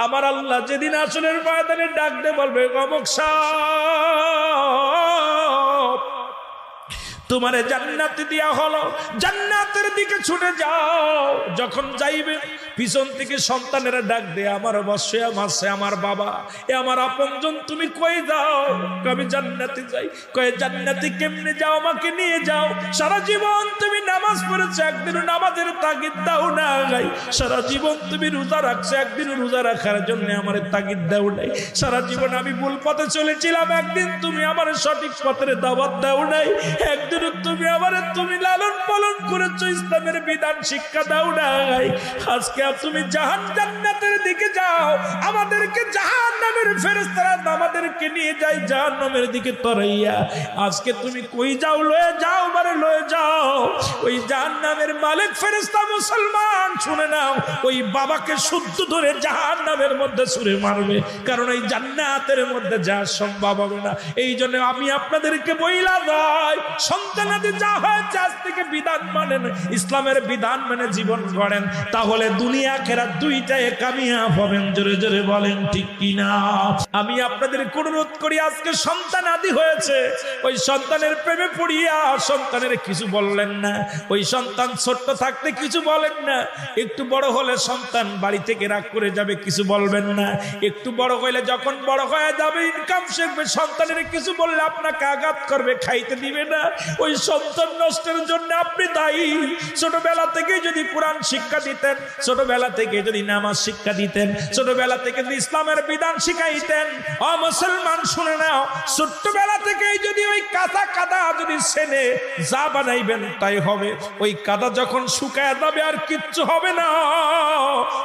আমার আল্লাহ যেদিন আসলের ময়দানে ডাক দিয়ে বলবে অমুক সাহেব তোমারে জান্নাতে দেয়া হলো, জান্নাতের দিকে ছুটে যাও। যখন যাইবে পিছন থেকে সন্তানেরা ডাক দে, আমার বসে আমারছে আমার বাবা, এ আমার আপনজন, তুমি কই যাও? আমি জান্নাতে যাই। কয়ে জান্নাতে কেমনে যাও? আমাকে নিয়ে যাও। সারা জীবন তুমি নামাজ পড়েছো, একদিন নামাজের তাগিদ দাও না গাই। সারা জীবন তুমি রোজা রাখছো, একদিন রোজা রাখার জন্য আমার তাগিদ দাও নাই। সারা জীবন আমি ভুল পথে চলেছিলাম, একদিন তুমি আমার সঠিক পথের দাওয়াত দাও নাই। একদিন তুমি আমারে তুমি লালন পালন করেছো, ইসলামের বিধান শিক্ষা দাও নাই। আজকে তুমি জান্নাতের দিকে যাও, আমাদেরকে জাহান্নামের ফেরেশতারা আমাদেরকে নিয়ে যায় জাহান্নামের দিকে তরাইয়া। আজকে তুমি কই যাও? লয়ে যাও, মানে লয়ে যাও। ওই জাহান্নামের মালিক ফেরেশতা মুসলমান শুনে নাও, ওই বাবাকে শুদ্ধ ধরে জাহান্নামের মধ্যে ছুঁড়ে মারবে, কারণ এই জান্নাতের মধ্যে যাওয়া সম্ভব হবে না। এই জন্য আমি আপনাদেরকে বইলা যাই, সন্তানাদি যা হয়েছে আজ থেকে বিধান মানেন, ইসলামের বিধান মেনে জীবন গড়েন, তাহলে দুনিয়া আখিরাত দুইটাই কামিয়াব হবেন। জোরে জোরে বলেন ঠিক কিনা? আমি আপনাদের অনুরোধ করি, আজকে সন্তান আদি হয়েছে, ওই সন্তানের প্রেমে পড়িয়া সন্তানের কিছু বললেন না। ওই সন্তান ছোট্ট থাকতে কিছু বলেন না, একটু বড় হলে সন্তান বাড়ি থেকে রাগ করে যাবে, কিছু বলবেন না। একটু বড় হইলে যখন বড় হয়ে যাবে, ইনকাম শিখবে, সন্তানের কিছু বললে আপনাকে আঘাত করবে, খাইতে দিবে না। ওই সন্তান নষ্টের জন্য আপনি দায়ী। ছোটবেলা থেকে যদি কোরআন শিক্ষা দিতেন, ছোটবেলা থেকে যদি নামাজ শিক্ষা দিতেন, ছোটবেলা থেকে যদি ইসলামের বিধান শিখাইতেন, ও মুসলমান শুনে নাও, ছোট্টবেলা থেকে যদি ওই কাদা কাদা যদি সেনে যা বানাইবেন তাই হবে। ওই কাদা যখন শুকায় যাবে আর কিচ্ছু হবে না,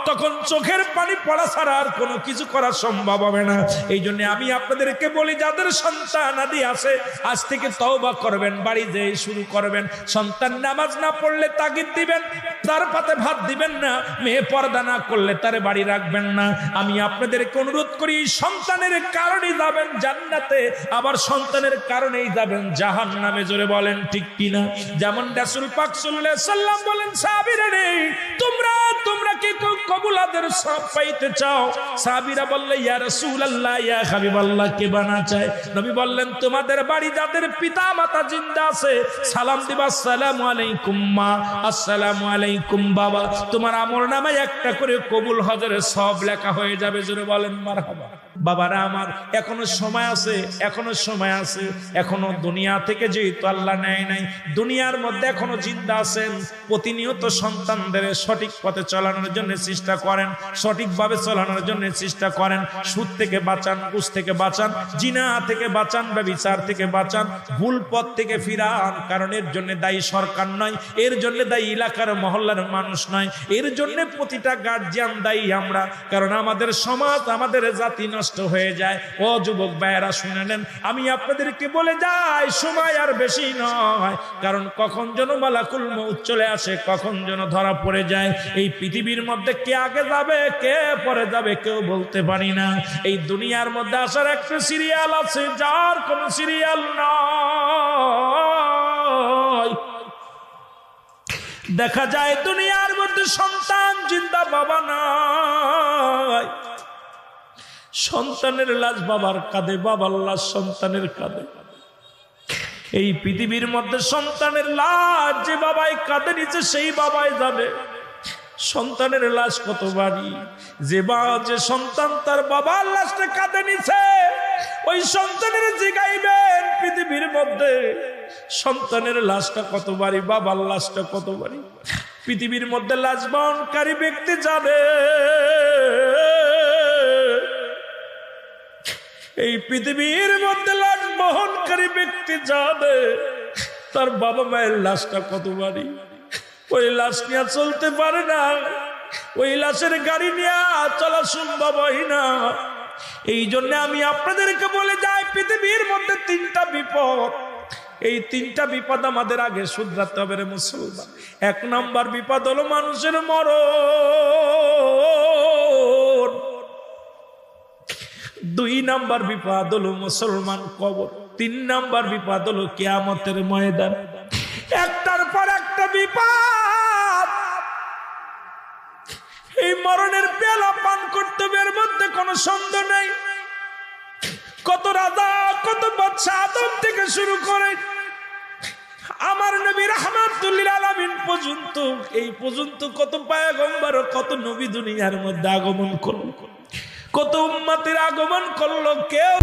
তখন চোখের পানি পড়া ছাড়া আর কোনো কিছু করা সম্ভব হবে না। এই জন্য আমি আপনাদেরকে বলি, যাদের সন্তান আদি আছে আজ থেকে তওবা করবেন, বাড়ি যেয়ে শুরু করবেন। সন্তান নামাজ না পড়লে তাগিদ দিবেন, তার পাতে ভাত দিবেন না। মেয়ে পর্দা না করলে তারে বাড়ি রাখবেন না। আমি আপনাদেরকে অনুরোধ করি, সন্তানের কারণেই যাবেন জান্নাতে, আবার সন্তানের কারণেই যাবেন জাহান্নামে। জোরে বলেন ঠিক কিনা? যেমন রাসূল পাক সাল্লাল্লাহু আলাইহি সাল্লাম বলেন, সাহাবীরা রে তোমরা কি কবুলাদের সব পাইতে চাও? সাহাবীরা বললে, ইয়া রাসূলুল্লাহ, ইয়া হাবিবাল্লাহ, কে বানা চায়? নবী বললেন, তোমাদের বাড়ি যাদের পিতা মাতা জিন্দা আছে সালাম দিবা, আসসালামু আলাইকুম মা, আসসালামু আলাইকুম বাবা। তোমার আমলনামায় একটা করে কবুল হজের সব লেখা হয়ে যাবে। জোরে বলেন মারহাবা। বাবারা আমার, এখনো সময় আছে, এখনো সময় আছে। এখনো দুনিয়া থেকে যেহেতু আল্লাহ নেয় নাই, দুনিয়ার মধ্যে এখনো জিন্দা আছেন। প্রতিনিয়ত সন্তানদের সঠিক পথে চালানোর জন্য চেষ্টা করেন, সঠিকভাবে চালানোর জন্য চেষ্টা করেন। সুদ থেকে বাঁচান, ঘুষ থেকে বাঁচান, জিনা থেকে বাঁচান, ব্যভিচার থেকে বাঁচান, ভুল পথ থেকে ফিরান। কারণ এর জন্য দায়ী সরকার নয়, এর জন্য দায়ী এলাকার মহল্লার মানুষ নয়, এর জন্য প্রতিটা গার্জিয়ান দায়ী আমরা। কারণ আমাদের সমাজ, আমাদের জাতি নষ্ট হয়ে যায়। ও যুবক ভাইয়েরা শুনে নেন, আমি আপনাদেরকে বলে যাই, সময় আর বেশি নয়। কারণ কখন যেন মালাকুল মউত চলে আসে, কখন যেন ধরা পড়ে যায়। এই পৃথিবীর মধ্যে কে আগে যাবে, কে পরে যাবে, কেউ বলতে পারি না। এই দুনিয়ার মধ্যে আসার একটা সিরিয়াল আছে, যার কোনো সিরিয়াল নয়। দেখা যায় দুনিয়ার মধ্যে সন্তান জিন্দা, বাবা নাই। সন্তানের লাশ বাবার কাঁধে, বাবার লাশ সন্তানের কাঁধে। এই পৃথিবীর মধ্যে সন্তানের লাশ যে বাবাই কাঁধে নিচে, সেই বাবাই যাবে। সন্তানের লাশ কত ভারী, যে সন্তান তার বাবার লাশটা কাঁধে নিছে, ওই সন্তানের জিগাইবেন পৃথিবীর মধ্যে সন্তানের লাশটা কত ভারী, বাবার লাশটা কত ভারী। পৃথিবীর মধ্যে লাশ বহনকারী ব্যক্তি যাবে, এই পৃথিবীর মধ্যে লাশ বহনকারী ব্যক্তি যাবে, তার বাবা মায়ের লাশটা কত ভারী। ওই লাশ নিয়ে চলতে পারে না, ওই লাশের গাড়ি নিয়ে চলা সম্ভব হয় না। এই জন্য আমি আপনাদেরকে বলে যাই, পৃথিবীর মধ্যে তিনটা বিপদ, এই তিনটা বিপদ আমাদের আগে শুধরাতে হবে রে মুসলমান। এক নাম্বার বিপদ হলো মানুষের মরণ। দুই নাম্বার বিপদ হলো মুসলমান কবর। তিন নাম্বার বিপদ হলো কিয়ামতের ময়দান। একটার পর একটা বিপদ। এই মরণের পেয়ালা পান করতে বের কোনো সন্দেহ নেই। কত রাজা কত বাদশা আদম থেকে শুরু করে আমার নবী রাহমাতুল লিল আলামিন পর্যন্ত, এই পর্যন্ত কত পয়গম্বর কত নবী দুনিয়ার মধ্যে আগমন করলো, কত উম্মতের আগমন করলো, কেউ